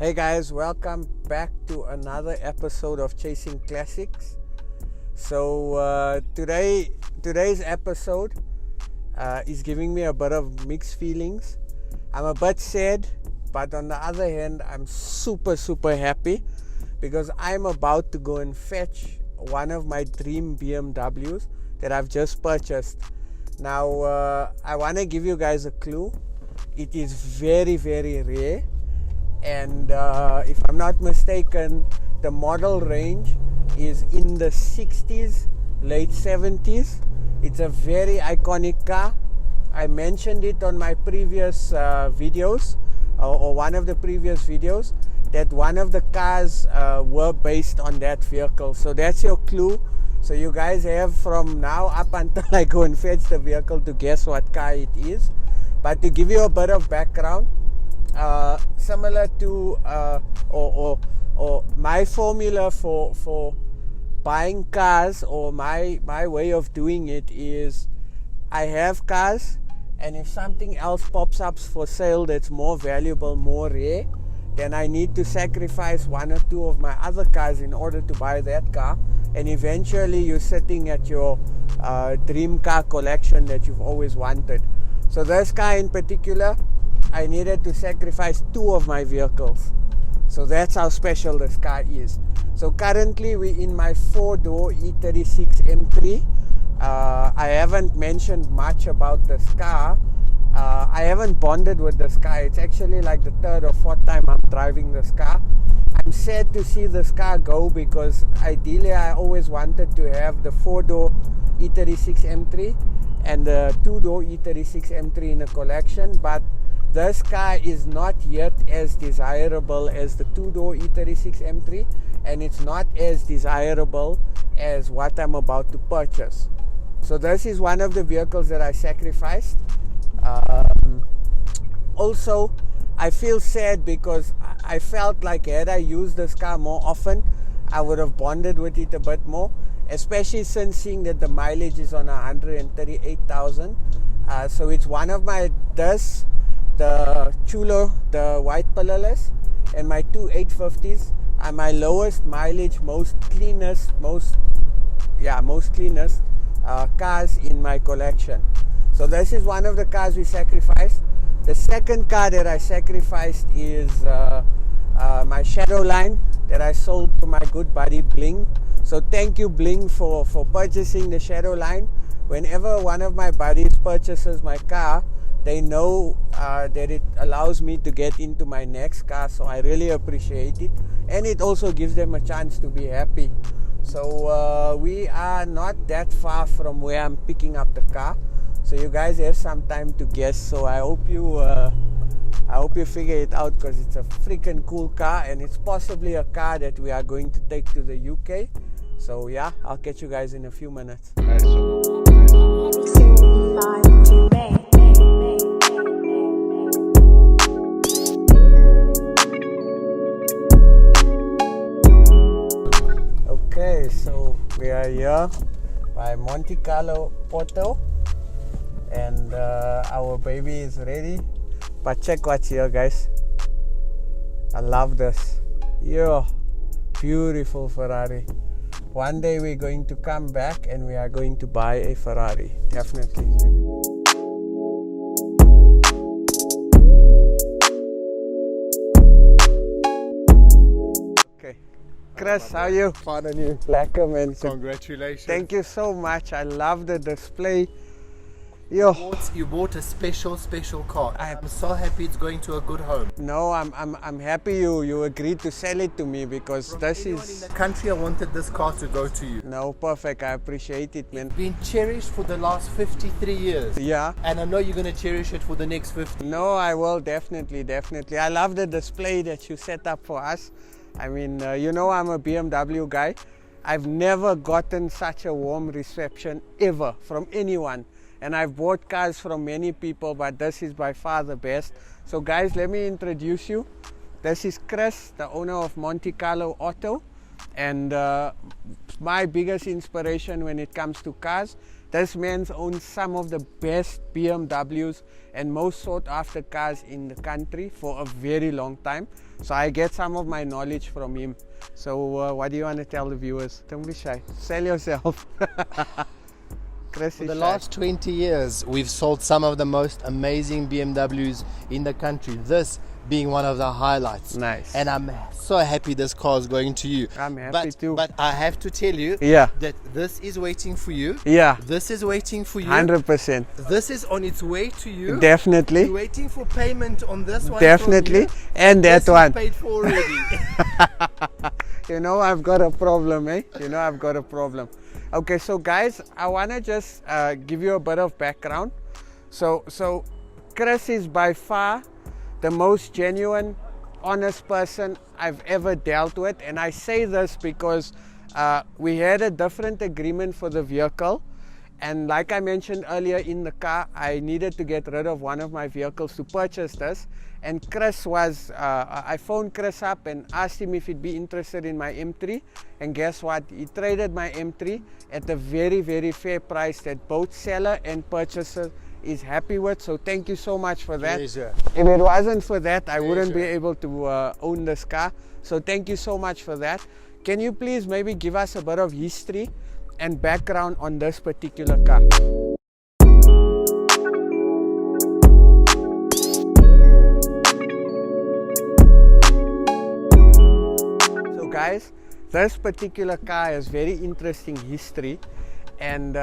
Hey guys, welcome back to another episode of Chasing Classics. So today's episode is giving me a bit of mixed feelings. I'm a bit sad, but on the other hand, I'm super happy because I'm about to go and fetch one of my dream BMWs that I've just purchased. Now I want to give you guys a clue. It is very rare, and if I'm not mistaken, the model range is in the 60s, late 70s. It's a very iconic car. I mentioned it on my previous videos, or one of the previous videos, that one of the cars were based on that vehicle. So that's your clue. So you guys have from now up until I go and fetch the vehicle to guess what car it is. But to give you a bit of background, similar to or my formula for buying cars, or my way of doing it is, I have cars, and if something else pops up for sale that's more valuable, more rare, then I need to sacrifice one or two of my other cars in order to buy that car, and eventually you're sitting at your dream car collection that you've always wanted. So this car in particular, I needed to sacrifice two of my vehicles. So that's how special this car is. So currently we're in my 4-door E36 M3. I haven't mentioned much about this car. I haven't bonded with this car. It's actually like the third or fourth time I'm driving this car. I'm sad to see this car go because ideally I always wanted to have the 4-door E36 M3 and the 2-door E36 M3 in a collection, but this car is not yet as desirable as the 2-door E36 M3, and it's not as desirable as what I'm about to purchase. So this is one of the vehicles that I sacrificed. Also, I feel sad because I felt like had I used this car more often, I would have bonded with it a bit more, especially since seeing that the mileage is on 138,000. So it's one of my, the Chulo, the white pillarless, and my two 850s are my lowest mileage, most cleanest cars in my collection. So this is one of the cars we sacrificed. The second car that I sacrificed is my Shadowline that I sold to my good buddy Bling. So thank you, Bling, for purchasing the Shadowline. Whenever one of my buddies purchases my car, they know that it allows me to get into my next car, so I really appreciate it, and it also gives them a chance to be happy. So we are not that far from where I'm picking up the car, so you guys have some time to guess. So I hope you figure it out, because it's a freaking cool car, and it's possibly a car that we are going to take to the UK. So yeah, I'll catch you guys in a few minutes. Okay, so we are here by Monte Carlo Auto, and our baby is ready. But check what's here, guys. I love this. Yeah, beautiful Ferrari. One day we're going to come back and we are going to buy a Ferrari, definitely. Okay, Chris, how are you? Fine, and you? Lekker, man. Congratulations. Thank you so much. I love the display. Yo. You bought a special car. I'm so happy it's going to a good home. No, I'm happy you agreed to sell it to me, because From this everyone is in the country, I wanted this car to go to you. no perfect. I appreciate it, man. Been cherished for the last 53 years. Yeah. And I know you're going to cherish it for the next 50. No, I will definitely. I love the display that you set up for us. I mean, you know, I'm a BMW guy. I've never gotten such a warm reception ever from anyone. And I've bought cars from many people, but this is by far the best. So guys, let me introduce you. This is Chris, the owner of Monte Carlo Auto. And my biggest inspiration when it comes to cars This man owns some of the best BMWs and most sought after cars in the country for a very long time. So I get some of my knowledge from him. So what do you want to tell the viewers? Don't be shy. Sell yourself. Chris For is the shy. last 20 years, we've sold some of the most amazing BMWs in the country. This being one of the highlights. Nice. And I'm so happy this car is going to you. I'm happy too. But I have to tell you Yeah. that this is waiting for you. Yeah. This is waiting for you. 100%. This is on its way to you. Definitely. You're waiting for payment on this one. Definitely. From you. And that This you one. paid for already. You know I've got a problem, eh? You know I've got a problem. Okay, so guys, I want to just give you a bit of background. So Chris is by far the most genuine, honest person I've ever dealt with, and I say this because we had a different agreement for the vehicle, and like I mentioned earlier in the car, I needed to get rid of one of my vehicles to purchase this, and Chris was I phoned Chris up and asked him if he'd be interested in my M3, and guess what, he traded my M3 at a very, very fair price that both seller and purchaser is happy with. So thank you so much for that. Pleasure. If it wasn't for that, I wouldn't be Pleasure. able to own this car. So thank you so much for that. Can you please maybe give us a bit of history and background on this particular car? So guys, this particular car has very interesting history, and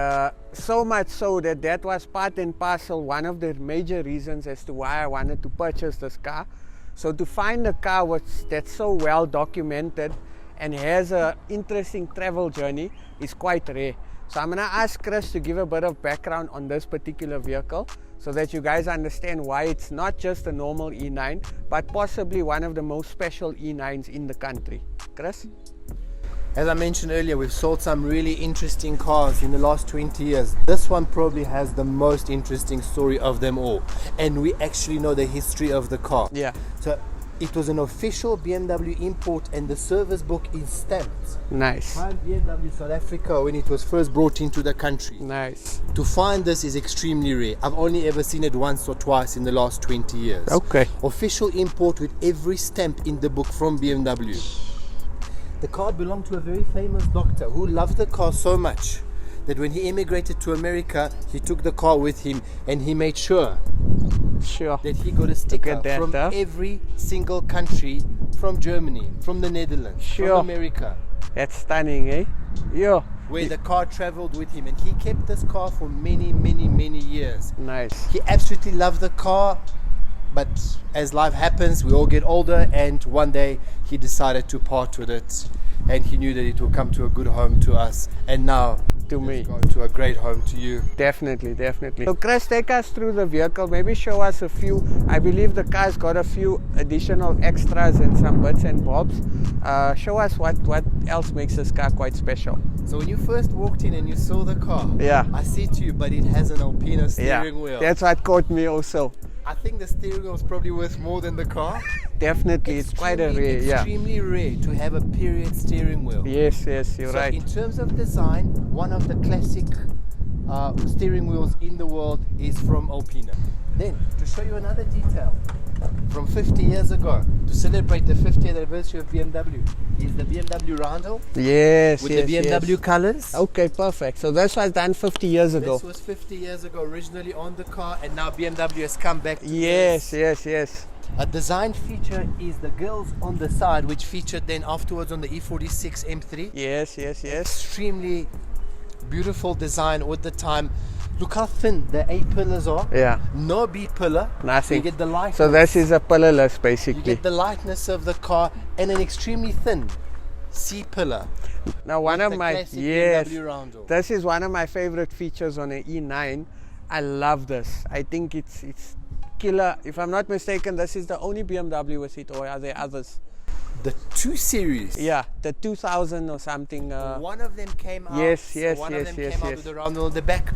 so much so that was part and parcel one of the major reasons as to why I wanted to purchase this car. So to find a car that's so well documented and has an interesting travel journey is quite rare. So I'm going to ask Chris to give a bit of background on this particular vehicle so that you guys understand why it's not just a normal E9, but possibly one of the most special E9s in the country. Chris? As I mentioned earlier, we've sold some really interesting cars in the last 20 years. This one probably has the most interesting story of them all. And we actually know the history of the car. Yeah. So it was an official BMW import, and the service book is stamped. Nice. Prime BMW South Africa when it was first brought into the country. Nice. To find this is extremely rare. I've only ever seen it once or twice in the last 20 years. Okay. Official import with every stamp in the book from BMW. The car belonged to a very famous doctor who loved the car so much that when he emigrated to America, he took the car with him, and he made sure Sure. that he got a sticker at that, from huh? every single country, from Germany, from the Netherlands, Sure. from America, That's stunning, eh? Yeah. where the car traveled with him, and he kept this car for many, many, many years. Nice. He absolutely loved the car, but as life happens, we all get older, and one day he decided to part with it, and he knew that it will come to a good home to us, and now To me. it's going to a great home to you. Definitely, definitely. So Chris, take us through the vehicle. Maybe show us a few. I believe the car's got a few additional extras and some bits and bobs. Show us what else makes this car quite special. So when you first walked in and you saw the car, Yeah. I said to you, but it has an Alpina steering wheel. That's what caught me also. I think the steering wheel is probably worth more than the car. Definitely, it's quite a rare, yeah. Extremely rare to have a period steering wheel. Yes, yes, you're So right. in terms of design, one of the classic steering wheels in the world is from Alpina. Then, to show you another detail, from 50 years ago, to celebrate the 50th anniversary of BMW, is the BMW roundel Yes, with yes, the BMW yes. colors. Okay, perfect. So this was done 50 years ago. This was 50 years ago, originally on the car, and now BMW has come back to Yes, this. yes, yes. A design feature is the grills on the side, which featured then afterwards on the E46 M3. Yes, yes, yes. Extremely beautiful design with the time. Look how thin the A pillars are. Yeah, No B pillar. nothing. You get the lightness. So this is a pillarless You basically. get the lightness of the car and an extremely thin C pillar. Now one with of the my, classic yes, BMW roundel. this is one of my favorite features on an E9. I love this. I think it's killer. If I'm not mistaken, this is the only BMW with it, or are there others? The 2 Series. Yeah, the 2000 or something. One of them came out. Yes, yes, one yes, of them yes, came out yes. with the roundel on the back.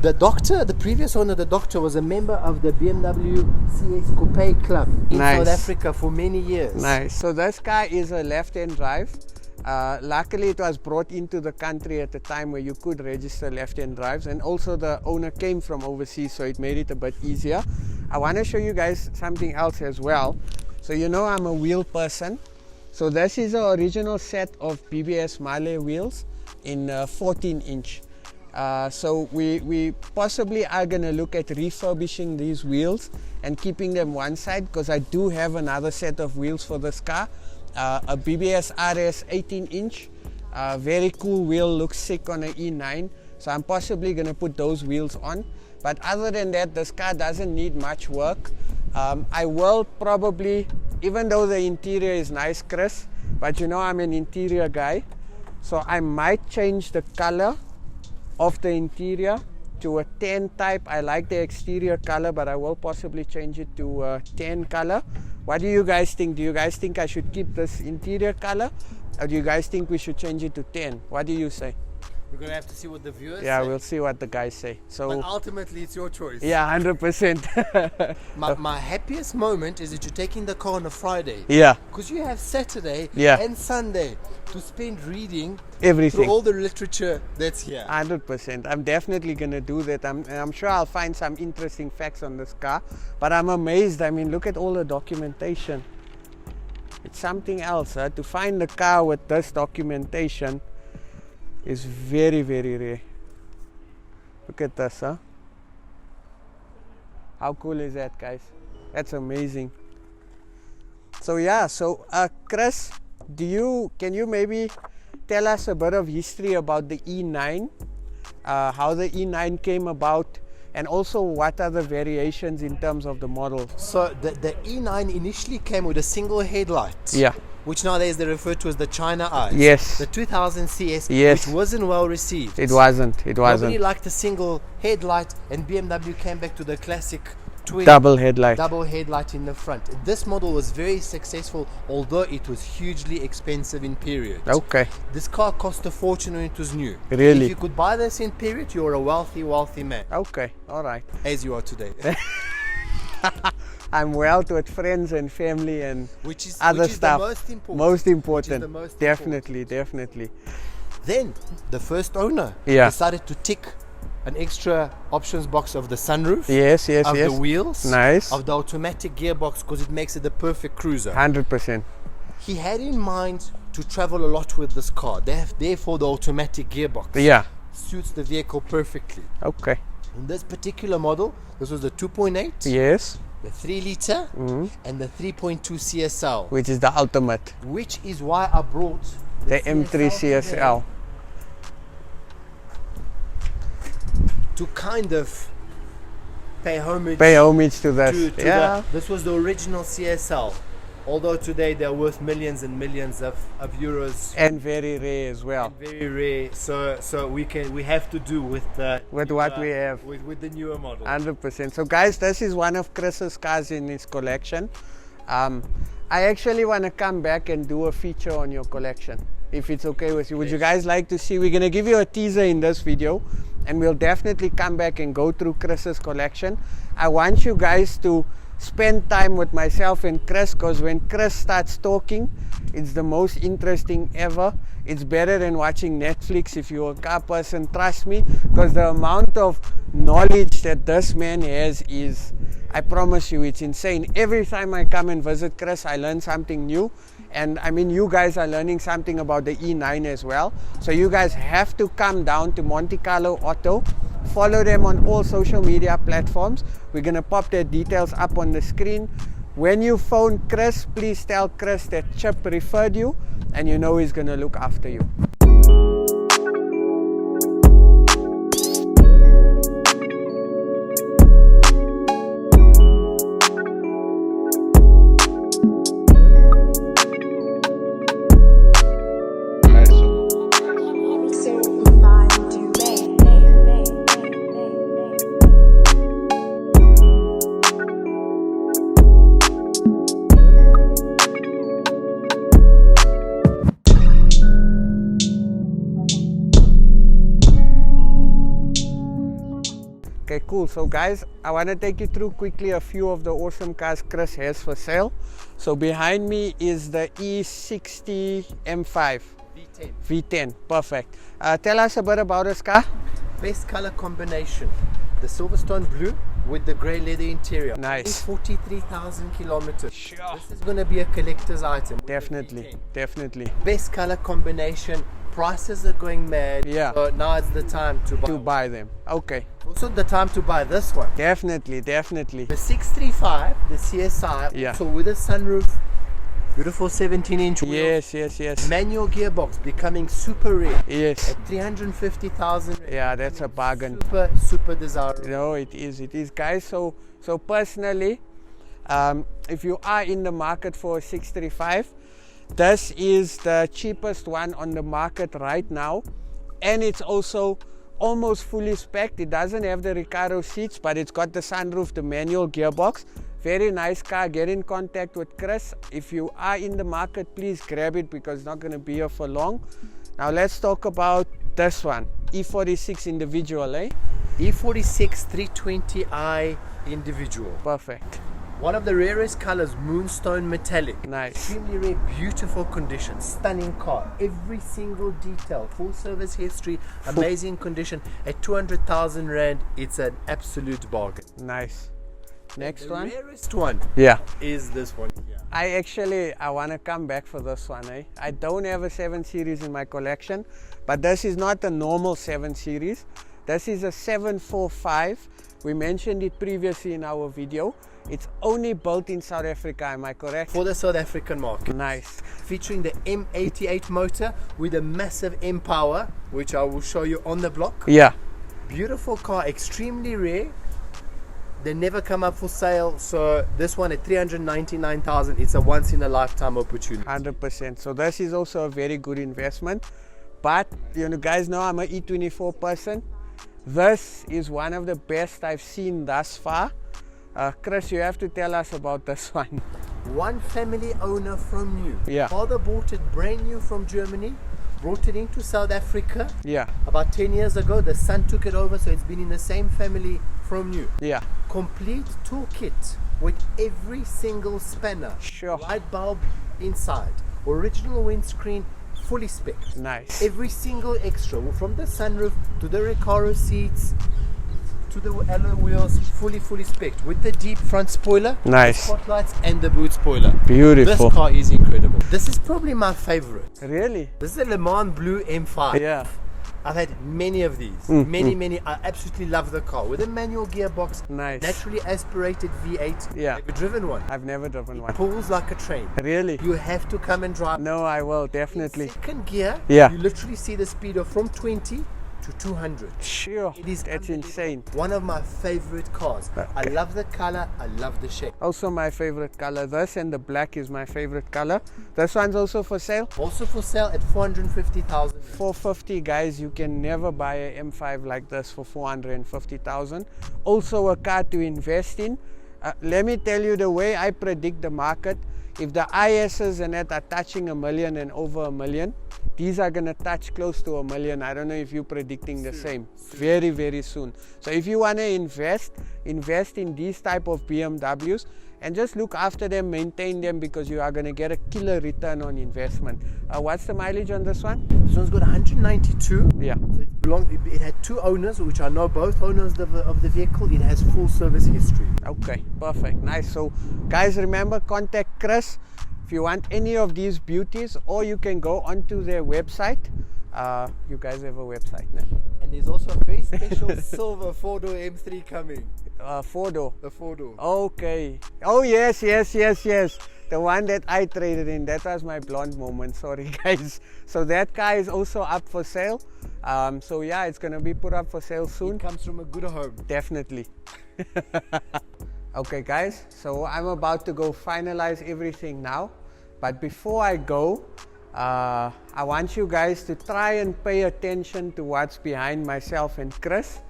The doctor, the previous owner, the doctor, was a member of the BMW CS Coupe Club in Nice. South Africa for many years. Nice. So this car is a left-hand drive. Luckily it was brought into the country at a time where you could register left-hand drives, and also the owner came from overseas, so it made it a bit easier. I want to show you guys something else as well. So you know I'm a wheel person, so this is the original set of BBS Male wheels in 14 inch. So we possibly are going to look at refurbishing these wheels and keeping them one side, because I do have another set of wheels for this car, a BBS RS 18 inch, very cool wheel, looks sick on an E9, so I'm possibly going to put those wheels on. But other than that, this car doesn't need much work. I will probably, even though the interior is nice, Chris, but you know I'm an interior guy, so I might change the color of the interior to a tan type. I like the exterior color, but I will possibly change it to a tan color. What do you guys think? Do you guys think I should keep this interior color, or do you guys think we should change it to tan? What do you say? We're going to have to see what the viewers say. Yeah, we'll see what the guys say. So, but ultimately, it's your choice. Yeah, 100%. My happiest moment is that you're taking the car on a Friday. Yeah. Because you have Saturday and Sunday to spend reading everything, through all the literature that's here. 100%. I'm definitely going to do that. I'm sure I'll find some interesting facts on this car. But I'm amazed. I mean, look at all the documentation. It's something else. To find the car with this documentation is very, very rare. Look at this, huh? How cool is that, guys? That's amazing. So yeah, so Chris, can you maybe tell us a bit of history about the E9, how the E9 came about, and also what are the variations in terms of the model? So the E9 initially came with a single headlight. Yeah. Which nowadays they refer to as the China Eyes. Yes. The 2000 CS, yes, which wasn't well received. It wasn't. Nobody liked the single headlight, and BMW came back to the classic twin double headlight in the front. This model was very successful, although it was hugely expensive in period. Okay. This car cost a fortune when it was new. Really? If you could buy this in period, you were a wealthy man. Okay, all right. As you are today. I'm wealth with friends and family and which is other stuff. Most important. Definitely. Then the first owner decided to tick an extra options box of the sunroof. Yes. Of the wheels. Nice. Of the automatic gearbox, because it makes it the perfect cruiser. 100%. He had in mind to travel a lot with this car. Therefore, the automatic gearbox suits the vehicle perfectly. Okay. In this particular model, this was the 2.8. Yes. The 3 liter and the 3.2 CSL, which is the ultimate. Which is why I brought the M3 CSL to kind of pay homage to this. This was the original CSL. Although today they're worth millions and millions of euros, and very rare as well. Very rare. So we have to do with what we have with the newer model. 100%. So guys, this is one of Chris's cars in his collection. I actually want to come back and do a feature on your collection, if it's okay with you. Would you guys like to see? We're gonna give you a teaser in this video, and we'll definitely come back and go through Chris's collection. I want you guys to spend time with myself and Chris, because when Chris starts talking, it's the most interesting ever. It's better than watching Netflix if you're a car person, trust me, because the amount of knowledge that this man has is, I promise you, it's insane. Every time I come and visit Chris, I learn something new. And I mean, you guys are learning something about the E9 as well. So you guys have to come down to Monte Carlo Auto. Follow them on all social media platforms. We're going to pop their details up on the screen. When you phone Chris, please tell Chris that Chip referred you, and you know he's going to look after you. Okay, cool. So guys, I want to take you through quickly a few of the awesome cars Chris has for sale. So behind me is the E60 M5. V10. V10, perfect. Tell us a bit about this car. Best color combination. The Silverstone blue with the grey leather interior. Nice. 43,000 kilometers. Sure. This is going to be a collector's item. Definitely, definitely. Best color combination. Prices are going mad. Yeah. So now it's the time to buy. To buy them. Okay. Also the time to buy this one. Definitely, definitely. The 635, the CSI. Yeah. So with a sunroof, beautiful 17-inch wheels. Yes, yes, yes. Manual gearbox becoming super rare. Yes. At 350,000. Yeah, that's a bargain. Super desirable. No, it is, guys. So personally, if you are in the market for a 635, this is the cheapest one on the market right now, and it's also almost fully spec'd. It doesn't have the Recaro seats, but it's got the sunroof, the manual gearbox. Very nice car. Get in contact with Chris. If you are in the market, please grab it because it's not going to be here for long. Now let's talk about this one, E46 individual, E46 320i individual. Perfect. One of the rarest colors, moonstone metallic. Nice. Extremely rare, beautiful condition, stunning car. Every single detail, full service history, amazing condition. At 200,000 Rand, it's an absolute bargain. Nice. Next one. The rarest one is this one here. I want to come back for this one. I don't have a 7 Series in my collection, but this is not a normal 7 Series. This is a 745. We mentioned it previously in our video. It's only built in South Africa, am I correct? For the South African market. Nice. Featuring the M88 motor with a massive M-Power, which I will show you on the block. Yeah. Beautiful car, extremely rare. They never come up for sale, so this one at 399,000, it's a once in a lifetime opportunity. 100%. So this is also a very good investment. But you guys know I'm an E24 person. This is one of the best I've seen thus far. Chris, you have to tell us about this one. One family owner from new. Yeah. Father bought it brand new from Germany, brought it into South Africa. Yeah. About 10 years ago, the son took it over, so it's been in the same family from new. Yeah. Complete toolkit with every single spanner. Sure. Light bulb inside. Original windscreen, fully spec'd. Nice. Every single extra, from the sunroof to the Recaro seats to the alloy wheels, fully spec'd with the deep front spoiler, Nice. the spotlights and the boot spoiler. Beautiful. This car is incredible. This is probably my favorite. Really? This is a Le Mans Blue M5. Yeah. I've had many of these. Many. I absolutely love the car. With a manual gearbox, Nice. naturally aspirated V8. Yeah. Have you driven one? I've never driven one. Pulls like a train. Really? You have to come and drive. No, I will, definitely. Second gear, Yeah. you literally see the speed of from 20 to 200. Sure. It is That's unbelievable. insane. One of my favorite cars. I love the color, I love the shape. Also my favorite color. This and the black is my favorite color. This one's also for sale. Also for sale at 450,000. 450, guys. You can never buy a M5 like this for 450,000. Also a car to invest in. Let me tell you the way I predict the market. If the ISs and that are touching 1 million and over 1 million, these are gonna touch close to 1 million. I don't know if you're predicting the same. Very, very soon. So if you wanna invest in these type of BMWs and just look after them, maintain them, because you are gonna get a killer return on investment. What's the mileage on this one? This one's got 192. Yeah. So it had 2 owners, which I know both owners of the vehicle. It has full service history. Okay, perfect, nice. So guys, remember, contact Chris if you want any of these beauties, or you can go onto their website. You guys have a website now? And there's also a very special silver 4-door M3 coming. 4-door. The 4-door. Okay. Oh yes. The one that I traded in. That was my blonde moment. Sorry guys. So that car is also up for sale. So yeah, it's gonna be put up for sale soon. It comes from a good home. Definitely. Okay guys, so I'm about to go finalize everything now, but before I go, I want you guys to try and pay attention to what's behind myself and Chris.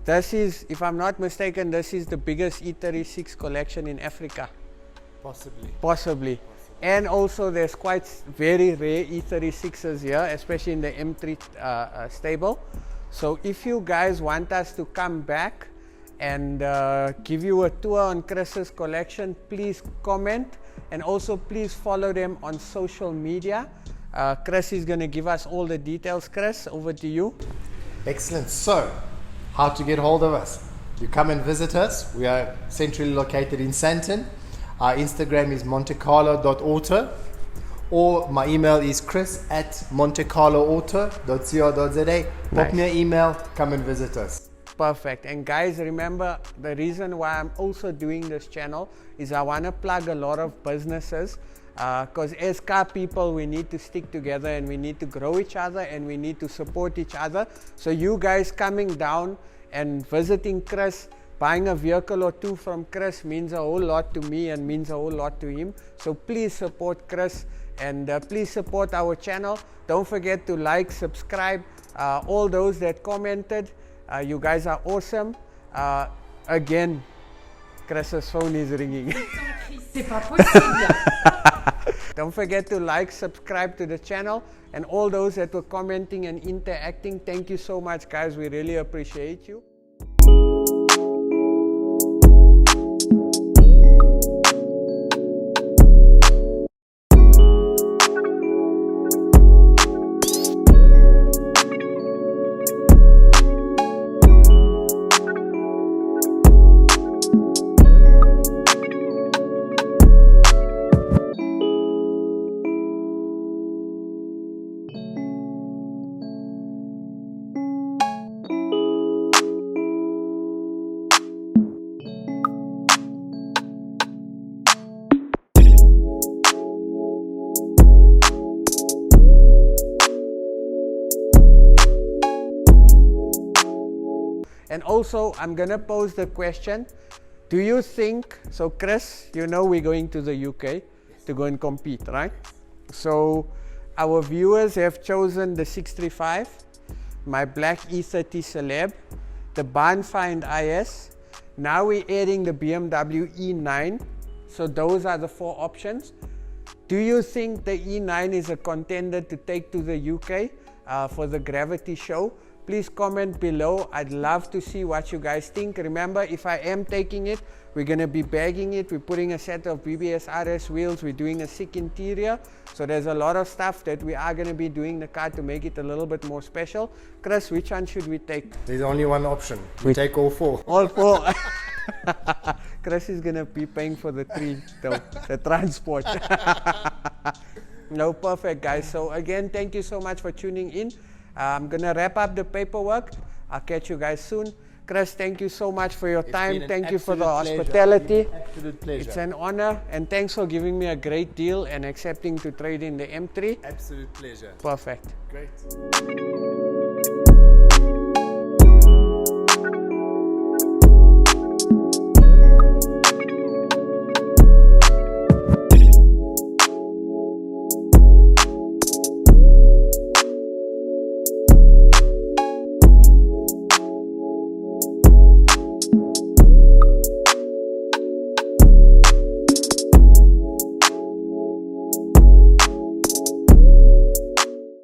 This is, if I'm not mistaken, this is the biggest E36 collection in Africa. Possibly. And also there's quite very rare E36s here, especially in the M3 stable. So if you guys want us to come back and give you a tour on Chris's collection, please comment, and also please follow them on social media. Chris is going to give us all the details. Chris, over to you. Excellent. So, how to get hold of us? You come and visit us. We are centrally located in Sandton. Our Instagram is montecarlo.auto, or my email is chris@montecarloauto.co.za. Pop me an email, come and visit us. Perfect. And guys, remember, the reason why I'm also doing this channel is I want to plug a lot of businesses, because as car people, we need to stick together and we need to grow each other and we need to support each other. So you guys coming down and visiting Chris, buying a vehicle or two from Chris means a whole lot to me and means a whole lot to him. So please support Chris, and please support our channel. Don't forget to like, subscribe, all those that commented. You guys are awesome. Again, Chris's phone is ringing. Don't forget to like, subscribe to the channel, and all those that were commenting and interacting, thank you so much, guys. We really appreciate you. And also, I'm gonna pose the question, do you think, so Chris, you know we're going to the UK to go and compete, right? So our viewers have chosen the 635, my black E30 Celeb, the Barnfind IS. Now we're adding the BMW E9. So those are the 4 options. Do you think the E9 is a contender to take to the UK for the Gravity Show? Please comment below. I'd love to see what you guys think. Remember, if I am taking it, we're going to be bagging it. We're putting a set of BBS RS wheels. We're doing a sick interior. So there's a lot of stuff that we are going to be doing the car to make it a little bit more special. Chris, which one should we take? There's only one option. We take all 4. All 4. Chris is going to be paying for the 3, the transport. No, perfect, guys. So again, thank you so much for tuning in. I'm going to wrap up the paperwork. I'll catch you guys soon. Chris, thank you so much for your time. Thank you for the hospitality. Absolute pleasure. It's an honor, and thanks for giving me a great deal and accepting to trade in the M3. Absolute pleasure. Perfect. Great.